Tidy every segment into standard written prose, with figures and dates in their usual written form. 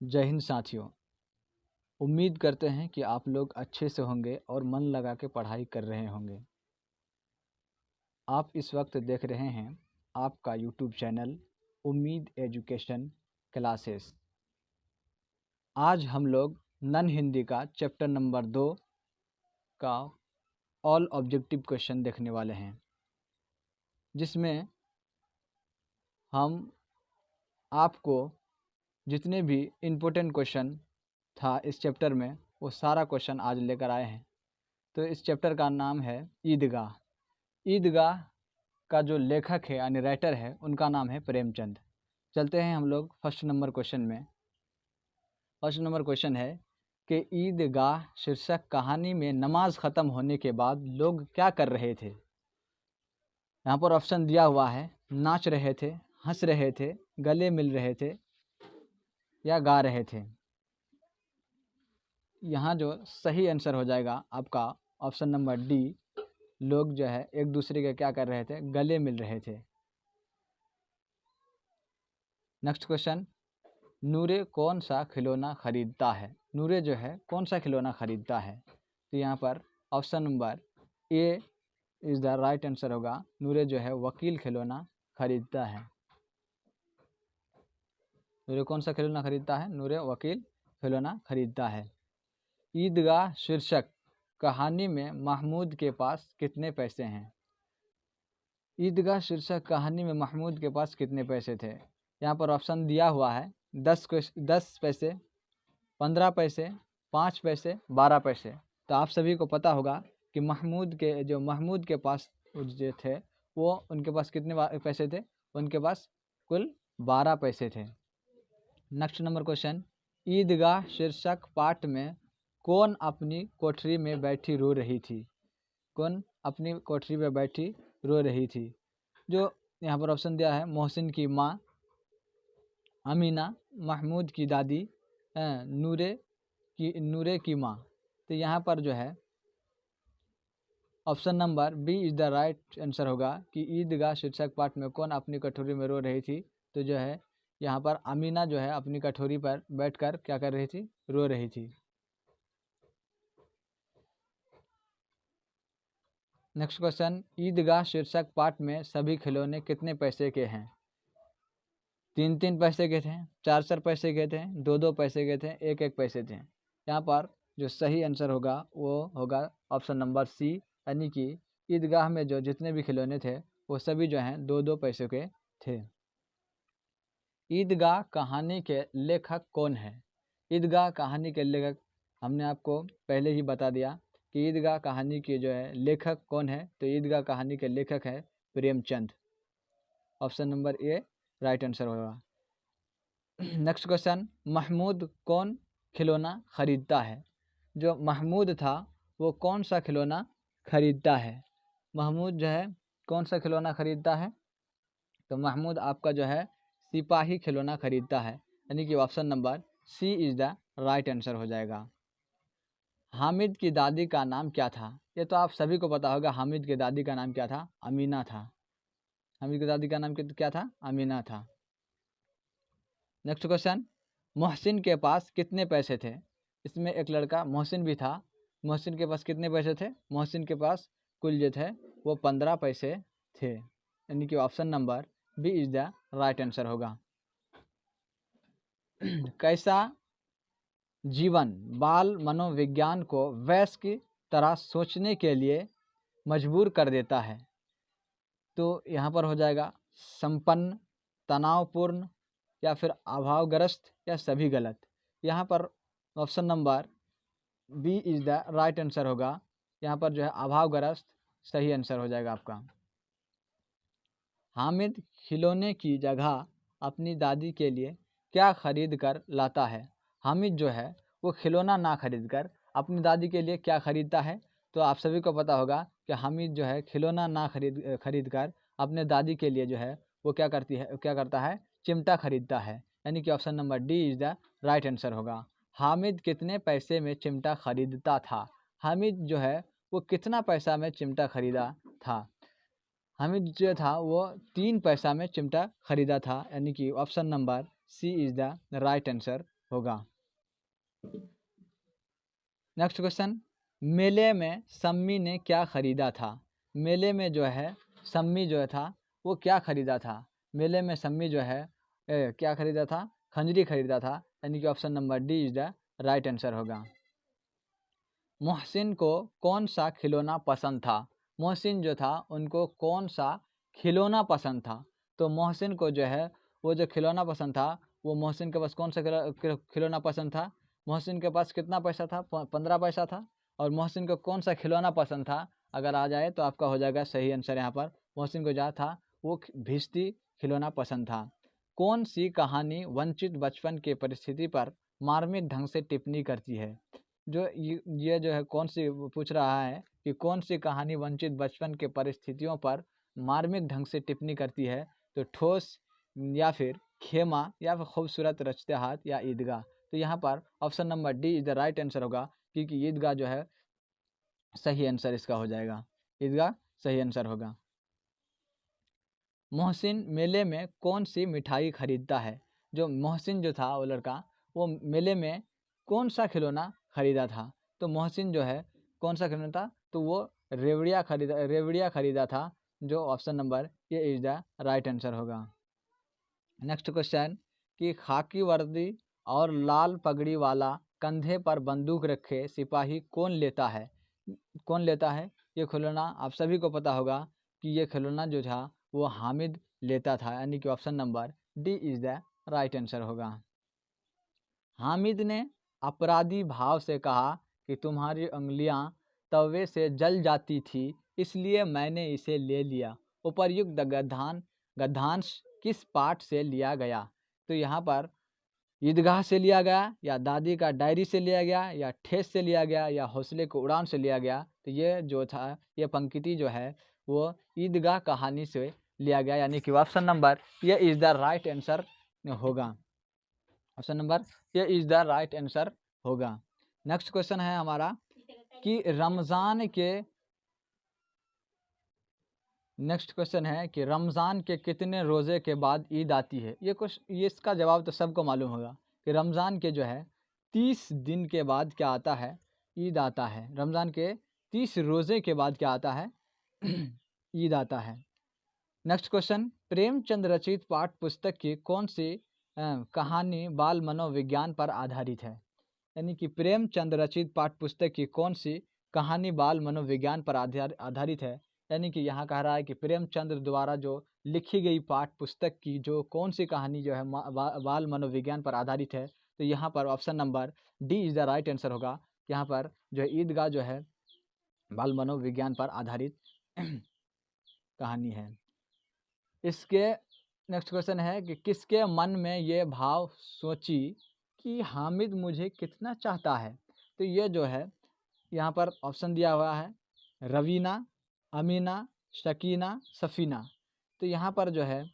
जय हिंद साथियों। उम्मीद करते हैं कि आप लोग अच्छे से होंगे और मन लगा के पढ़ाई कर रहे होंगे। आप इस वक्त देख रहे हैं आपका यूट्यूब चैनल उम्मीद एजुकेशन क्लासेस। आज हम लोग नन हिंदी का चैप्टर नंबर 2 का ऑल ऑब्जेक्टिव क्वेश्चन देखने वाले हैं, जिसमें हम आपको जितने भी इम्पोर्टेंट क्वेश्चन था इस चैप्टर में वो सारा क्वेश्चन आज लेकर आए हैं। तो इस चैप्टर का नाम है ईदगाह। ईदगाह का जो लेखक है यानी राइटर है उनका नाम है प्रेमचंद। चलते हैं हम लोग फर्स्ट नंबर क्वेश्चन में। फर्स्ट नंबर क्वेश्चन है कि ईदगाह शीर्षक कहानी में नमाज ख़त्म होने के बाद लोग क्या कर रहे थे। यहाँ पर ऑप्शन दिया हुआ है, नाच रहे थे, हंस रहे थे, गले मिल रहे थे या गा रहे थे। यहाँ जो सही आंसर हो जाएगा आपका ऑप्शन नंबर डी। लोग जो है एक दूसरे के क्या कर रहे थे, गले मिल रहे थे। नेक्स्ट क्वेश्चन, नूरे कौन सा खिलौना खरीदता है। नूरे जो है कौन सा खिलौना खरीदता है। तो यहाँ पर option number A is the right answer होगा। नूरे जो है वकील खिलौना खरीदता है। नूरे कौन सा खिलौना खरीदता है। नूरे वकील खिलौना खरीदता है। ईदगाह शीर्षक कहानी में महमूद के पास कितने पैसे हैं। ईदगाह शीर्षक कहानी में महमूद के पास कितने पैसे थे। यहाँ पर ऑप्शन दिया हुआ है 10 पैसे, 15 पैसे, 5 पैसे, 12 पैसे। तो आप सभी को पता होगा कि महमूद के पास जो थे वो उनके पास कितने पैसे थे। उनके पास कुल 12 पैसे थे। नेक्स्ट नंबर क्वेश्चन, ईदगाह शीर्षक पाठ में कौन अपनी कोठरी में बैठी रो रही थी। कौन अपनी कोठरी में बैठी रो रही थी। जो यहाँ पर ऑप्शन दिया है, मोहसिन की माँ, अमीना, महमूद की दादी, नूरे की माँ। तो यहाँ पर जो है option number B is the right answer होगा कि ईदगाह शीर्षक पाठ में कौन अपनी कटोरी में रो रही थी। तो जो है यहाँ पर अमीना जो है अपनी कटोरी पर बैठकर क्या कर रही थी, रो रही थी। नेक्स्ट क्वेश्चन, ईदगाह शीर्षक पाठ में सभी खिलौने कितने पैसे के हैं। 3-3 पैसे के थे, 4-4 पैसे के थे, 2-2 पैसे के थे, 1-1 पैसे थे। यहाँ पर जो सही आंसर होगा वो होगा ऑप्शन नंबर सी, यानी कि ईदगाह में जो जितने भी खिलौने थे वो सभी जो हैं 2-2 पैसे के थे। ईदगाह कहानी के लेखक कौन है। ईदगाह कहानी के लेखक हमने आपको पहले ही बता दिया कि ईदगाह कहानी के जो है लेखक कौन है। तो ईदगाह कहानी के लेखक है Premchand. Option number A right answer होगा। नेक्स्ट क्वेश्चन, महमूद कौन खिलौना खरीदता है। जो महमूद था वो कौन सा खिलौना खरीदता है। महमूद जो है कौन सा खिलौना खरीदता है। तो महमूद आपका जो है सिपाही खिलौना खरीदता है, यानी कि option number C is the right answer हो जाएगा। हामिद की दादी का नाम क्या था। ये तो आप सभी को पता होगा, हामिद की दादी का नाम क्या था, अमीना था। हामिद की दादी का नाम क्या था, अमीना था। नेक्स्ट क्वेश्चन, मोहसिन के पास कितने पैसे थे। इसमें एक लड़का मोहसिन भी था। मोहसिन के पास कितने पैसे थे। मोहसिन के पास कुल जो थे वो 15 पैसे थे, यानी कि option number B is the right answer होगा। कैसा जीवन बाल मनोविज्ञान को वयस्क की तरह सोचने के लिए मजबूर कर देता है। तो यहाँ पर हो जाएगा संपन्न, तनावपूर्ण या फिर अभावग्रस्त या सभी गलत। यहाँ पर option number B is the right answer होगा। यहाँ पर जो है अभावग्रस्त सही आंसर हो जाएगा आपका। हामिद खिलौने की जगह अपनी दादी के लिए क्या खरीद कर लाता है। हामिद जो है वो खिलौना ना खरीद कर अपनी दादी के लिए क्या खरीदता है। तो आप सभी को पता होगा कि हामिद जो है खिलौना ना खरीद कर अपने दादी के लिए जो है वो क्या करता है, चिमटा खरीदता है, यानी कि option number D is the right answer होगा। हामिद कितने पैसे में चिमटा खरीदता था। हामिद जो है वो कितना पैसा में चिमटा खरीदा था। हामिद जो था वो 3 पैसा में चिमटा खरीदा था, यानी कि option number C is the right answer होगा। नेक्स्ट क्वेश्चन, मेले में सम्मी ने क्या खरीदा था? मेले में जो है सम्मी जो था वो क्या खरीदा था? मेले में सम्मी जो है क्या खरीदा था? खंजरी खरीदा था, यानी कि option number D is the right answer होगा। मोहसिन को कौन सा खिलौना पसंद था? मोहसिन जो था उनको कौन सा खिलौना पसंद था? तो मोहसिन को जो है वो जो खिलौना पसंद था, वो मोहसिन के पास कौन सा खिलौना पसंद था? मोहसिन के पास कितना पैसा था? 15 पैसा था। और मोहसिन को कौन सा खिलौना पसंद था? अगर आ जाए तो आपका हो जाएगा सही आंसर। यहाँ पर मोहसिन को जहाँ था वो भिश्ती खिलौना पसंद था। कौन सी कहानी वंचित बचपन के परिस्थिति पर मार्मिक ढंग से टिप्पणी करती है? जो ये जो है कौन सी पूछ रहा है कि कौन सी कहानी वंचित बचपन के परिस्थितियों पर मार्मिक ढंग से टिप्पणी करती है? तो ठोस या फिर खेमा या फिर खूबसूरत रचते हाथ या ईदगाह। तो यहाँ पर option number D is the right answer होगा, क्योंकि ईदगाह जो है सही आंसर इसका हो जाएगा। ईदगाह सही आंसर होगा। मोहसिन मेले में कौन सी मिठाई खरीदता है? जो मोहसिन जो था वो लड़का, वो मेले में कौन सा खिलौना खरीदा था? तो मोहसिन जो है कौन सा खिलौना था? तो वो रेवड़िया खरीदा था, जो ऑप्शन नंबर ये इज द राइट आंसर होगा। नेक्स्ट क्वेश्चन, कि खाकी वर्दी और लाल पगड़ी वाला कंधे पर बंदूक रखे सिपाही कौन लेता है? कौन लेता है? ये खिलौना आप सभी को पता होगा कि ये खिलौना जो था वो हामिद लेता था, यानी कि option number D is the right answer होगा। हामिद ने अपराधी भाव से कहा कि तुम्हारी उंगलियां तवे से जल जाती थी, इसलिए मैंने इसे ले लिया। उपर्युक्त गद्यांश किस पाठ से लिया गया? तो यहाँ पर ईदगाह से लिया गया, या दादी का डायरी से लिया गया, या ठेस से लिया गया, या हौसले को उड़ान से लिया गया? तो ये जो था ये पंक्ति जो है वो ईदगाह कहानी से लिया गया, यानी कि ऑप्शन नंबर ये इज द राइट आंसर होगा। ऑप्शन नंबर ये इज द राइट आंसर होगा। नेक्स्ट क्वेश्चन है हमारा कि रमज़ान के कितने रोज़े के बाद ईद आती है? ये इसका जवाब तो सबको मालूम होगा कि रमज़ान के जो है 30 दिन के बाद क्या आता है? ईद आता है। रमज़ान के 30 रोज़े के बाद क्या आता है? ईद आता है। नेक्स्ट क्वेश्चन, प्रेमचंद रचित पाठ पुस्तक की कौन सी कहानी बाल मनोविज्ञान पर आधारित है? यानी कि प्रेमचंद रचित पाठ पुस्तक की कौन सी कहानी बाल मनोविज्ञान पर आधारित है? यानी कि यहाँ कह रहा है कि प्रेमचंद द्वारा जो लिखी गई पाठ पुस्तक की जो कौन सी कहानी जो है बाल मनोविज्ञान पर आधारित है? तो यहाँ पर option number D is the right answer होगा। यहाँ पर जो ईदगाह जो है बाल मनोविज्ञान पर आधारित कहानी है। इसके नेक्स्ट क्वेश्चन है कि किसके मन में ये भाव सोची कि हामिद मुझे कितना चाहता है? तो ये जो है यहाँ पर ऑप्शन दिया हुआ है रवीना, अमीना, शकीना, सफ़ीना। तो यहाँ पर जो है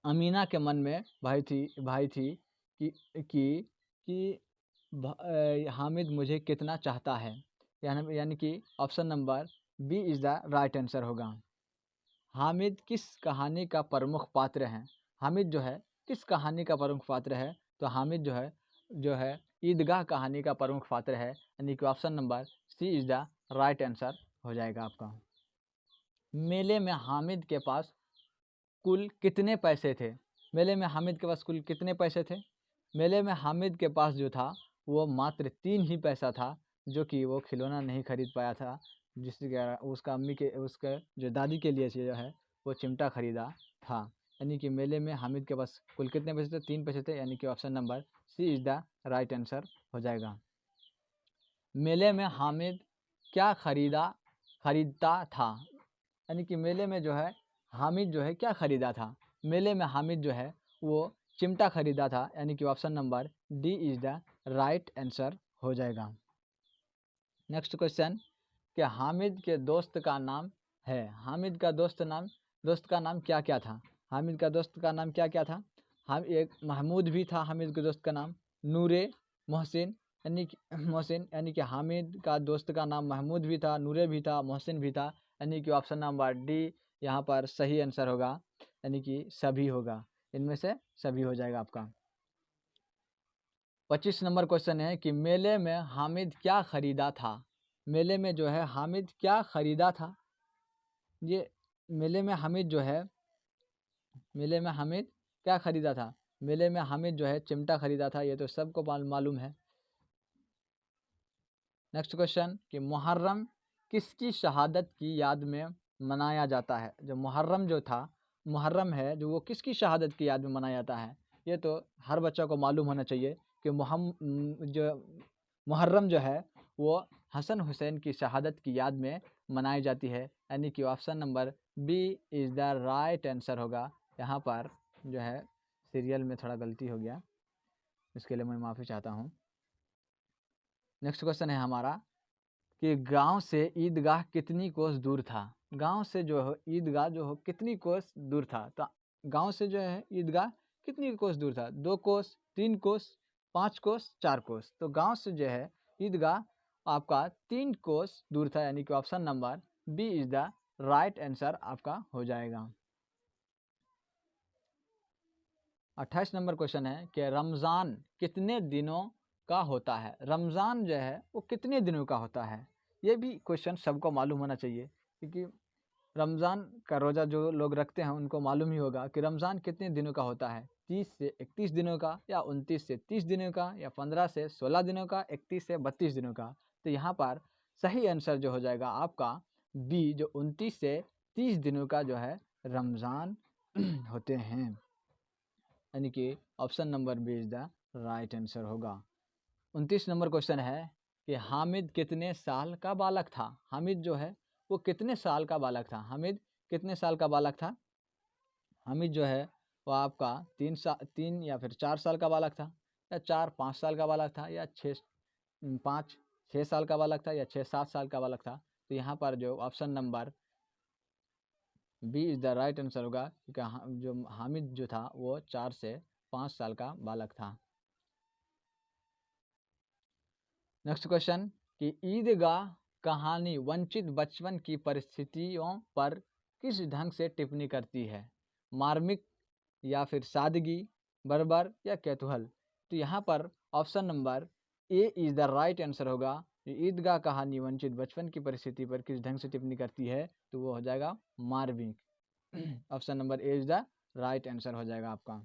अमीना के मन में भाई थी कि हामिद मुझे कितना चाहता है, यानी कि option number B is the right answer होगा। हामिद किस कहानी का प्रमुख पात्र है? हामिद जो है किस कहानी का प्रमुख पात्र है? तो हामिद जो है ईदगाह कहानी का प्रमुख पात्र है, यानी कि option number C is the right answer हो जाएगा आपका। मेले में हामिद के पास कुल कितने पैसे थे? मेले में हामिद के पास कुल कितने पैसे थे? मेले में हामिद के पास जो था वो मात्र 3 ही पैसा था, जो कि वो खिलौना नहीं खरीद पाया था, जिसके उसके जो दादी के लिए जो है वो चिमटा खरीदा था। यानी कि मेले में हामिद के पास कुल कितने पैसे थे? 3 पैसे थे, यानी कि option number C is the right answer हो जाएगा। मेले में हामिद क्या खरीदता था? यानी कि मेले में जो है हामिद जो है क्या खरीदा था? मेले में हामिद जो है वो चिमटा खरीदा था, यानी कि option number D is the right answer हो जाएगा। नेक्स्ट क्वेश्चन, कि हामिद के दोस्त का नाम है? हामिद का दोस्त का नाम क्या क्या था? हामिद का दोस्त का नाम क्या क्या था? हम एक महमूद भी था हामिद के दोस्त का नाम, नूरे, मोहसिन, यानी कि हामिद का दोस्त का नाम महमूद भी था, नूरे भी था, मोहसिन भी था, यानी कि ऑप्शन नंबर डी यहाँ पर सही आंसर होगा, यानी कि सभी होगा। इनमें से सभी हो जाएगा आपका। 25 नंबर क्वेश्चन है कि मेले में हामिद क्या खरीदा था। मेले में जो है हामिद क्या खरीदा था। ये मेले में हामिद जो है, मेले में हामिद क्या खरीदा था। मेले में हामिद जो है चिमटा खरीदा था, ये तो सबको मालूम है। नेक्स्ट क्वेश्चन कि मुहर्रम किसकी शहादत की याद में मनाया जाता है। जो मुहर्रम जो था, मुहर्रम है जो, वो किसकी शहादत की याद में मनाया जाता है। ये तो हर बच्चा को मालूम होना चाहिए कि जो मुहर्रम जो है वो हसन हुसैन की शहादत की याद में मनाई जाती है, यानी कि option number B is the right answer होगा। यहाँ पर जो है सीरियल में थोड़ा गलती हो गया, इसके लिए मैं माफ़ी चाहता हूँ। नेक्स्ट क्वेश्चन है हमारा कि गांव से ईदगाह कितनी कोस दूर था। गांव से जो है ईदगाह जो हो कितनी कोस दूर था। तो गांव से जो है ईदगाह कितनी कोस दूर था, 2 कोस, 3 कोस, 5 कोस, 4 कोस। तो गांव से जो है ईदगाह आपका 3 कोस दूर था, यानी कि option number B is the right answer आपका हो जाएगा। 28 नंबर क्वेश्चन है कि रमज़ान कितने दिनों का होता है। रमज़ान जो है वो कितने दिनों का होता है, ये भी क्वेश्चन सबको मालूम होना चाहिए, क्योंकि रमज़ान का रोज़ा जो लोग रखते हैं उनको मालूम ही होगा कि रमज़ान कितने दिनों का होता है। 30 से 31 दिनों का, या 29 से 30 दिनों का, या 15 से 16 दिनों का, 31 से 32 दिनों का। तो यहाँ पर सही आंसर जो हो जाएगा आपका बी, जो 29 से 30 दिनों का जो है रमज़ान होते हैं, यानी कि option number B is the right answer होगा। 29 नंबर क्वेश्चन है कि हामिद कितने साल का बालक था। हामिद जो है वो कितने साल का बालक था। हामिद कितने साल का बालक था। हामिद जो है वो आपका 3 या फिर 4 साल का बालक था, या 4-5 साल का बालक था, या 5-6 साल का बालक था, या 6-7 साल का बालक था। तो यहाँ पर जो option number B is the right answer होगा, क्योंकि जो हामिद जो था वो 4 से 5 साल का बालक था। नेक्स्ट क्वेश्चन कि ईदगाह कहानी वंचित बचपन की परिस्थितियों पर किस ढंग से टिप्पणी करती है। मार्मिक, या फिर सादगी, बर्बर, या कैतूहल। तो यहाँ पर option number A is the right answer होगा। ईदगाह कहानी वंचित बचपन की परिस्थिति पर किस ढंग से टिप्पणी करती है, तो वो हो जाएगा मार्मिक। Option number A is the right answer हो जाएगा आपका।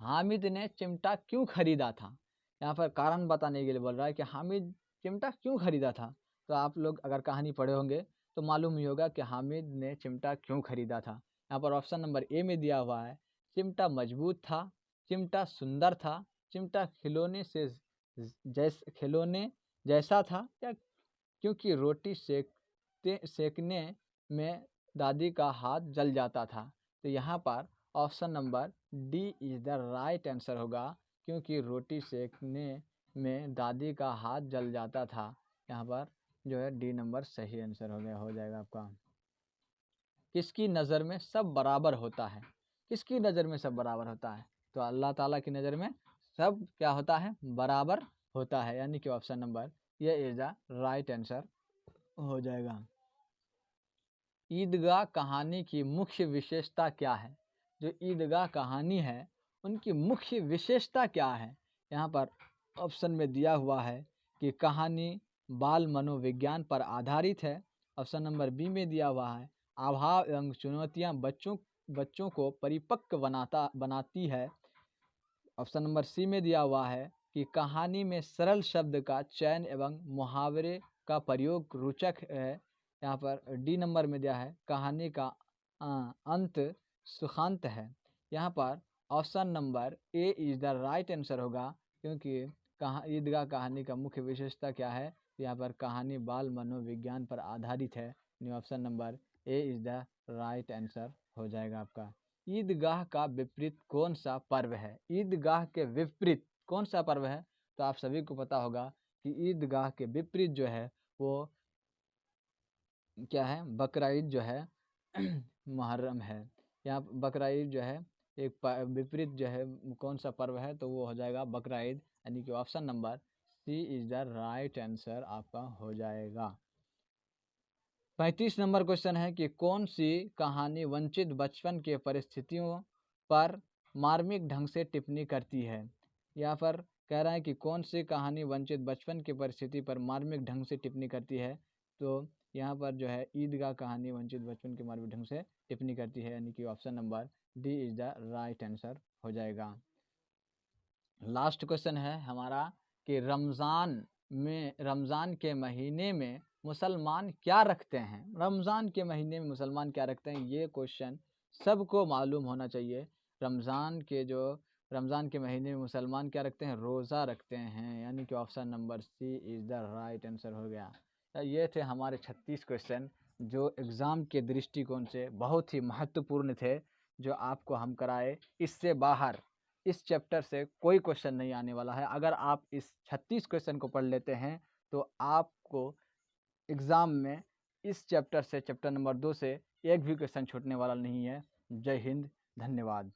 हामिद ने चिमटा क्यों खरीदा था। यहाँ पर कारण बताने के लिए बोल रहा है कि हामिद चिमटा क्यों खरीदा था। तो आप लोग अगर कहानी पढ़े होंगे तो मालूम ही होगा कि हामिद ने चिमटा क्यों खरीदा था। यहाँ पर ऑप्शन नंबर ए में दिया हुआ है, चिमटा मजबूत था, चिमटा सुंदर था, चिमटा खिलौने जैसा था, या क्योंकि रोटी सेकने में दादी का हाथ जल जाता था। तो यहाँ पर option number D is the right answer होगा, क्योंकि रोटी सेकने में दादी का हाथ जल जाता था। यहाँ पर जो है डी नंबर सही आंसर हो जाएगा आपका। किसकी नज़र में सब बराबर होता है। किसकी नज़र में सब बराबर होता है। तो अल्लाह ताला की नज़र में सब क्या होता है, बराबर होता है, यानी कि ऑप्शन नंबर ये इज़ द राइट आंसर हो जाएगा। ईदगाह कहानी की मुख्य विशेषता क्या है। जो ईदगाह कहानी है उनकी मुख्य विशेषता क्या है। यहाँ पर ऑप्शन में दिया हुआ है कि कहानी बाल मनोविज्ञान पर आधारित है। ऑप्शन नंबर बी में दिया हुआ है अभाव एवं चुनौतियाँ बच्चों को परिपक्व बनाती है। ऑप्शन नंबर सी में दिया हुआ है कि कहानी में सरल शब्द का चयन एवं मुहावरे का प्रयोग रोचक है। यहाँ पर डी नंबर में दिया है कहानी का अंत सुखांत है। यहाँ पर option number A is the right answer होगा, क्योंकि ईदगाह कहानी का मुख्य विशेषता क्या है। यहाँ पर कहानी बाल मनोविज्ञान पर आधारित है। Option number A is the right answer हो जाएगा आपका। ईदगाह का विपरीत कौन सा पर्व है। ईदगाह के विपरीत कौन सा पर्व है। तो आप सभी को पता होगा कि ईदगाह के विपरीत जो है वो क्या है, बकरा ईद जो है मुहर्रम है। यहाँ बकरा ईद जो है एक विपरीत जो है कौन सा पर्व है, तो वो हो जाएगा बकरा ईद, यानी कि option number C is the right answer आपका हो जाएगा। 35 नंबर क्वेश्चन है कि कौन सी कहानी वंचित बचपन के परिस्थितियों पर मार्मिक ढंग से टिप्पणी करती है। यहाँ पर कह रहा है कि कौन सी कहानी वंचित बचपन की परिस्थिति पर मार्मिक ढंग से टिप्पणी करती है। तो यहाँ पर जो है ईदगाह कहानी वंचित बचपन के मार्मिक ढंग से टिप्पणी करती है, यानी कि option number D is the right answer हो जाएगा। लास्ट क्वेश्चन है हमारा कि रमज़ान के महीने में मुसलमान क्या रखते हैं। रमज़ान के महीने में मुसलमान क्या रखते हैं, ये क्वेश्चन सबको मालूम होना चाहिए। रमज़ान के महीने में मुसलमान क्या रखते हैं, रोज़ा रखते हैं, यानी कि option number C is the right answer हो गया। ये थे हमारे 36 क्वेश्चन जो एग्ज़ाम के दृष्टिकोण से बहुत ही महत्वपूर्ण थे, जो आपको हम कराए। इससे बाहर इस चैप्टर से कोई क्वेश्चन नहीं आने वाला है। अगर आप इस 36 क्वेश्चन को पढ़ लेते हैं तो आपको एग्ज़ाम में इस चैप्टर से, चैप्टर नंबर 2 से एक भी क्वेश्चन छूटने वाला नहीं है। जय हिंद, धन्यवाद।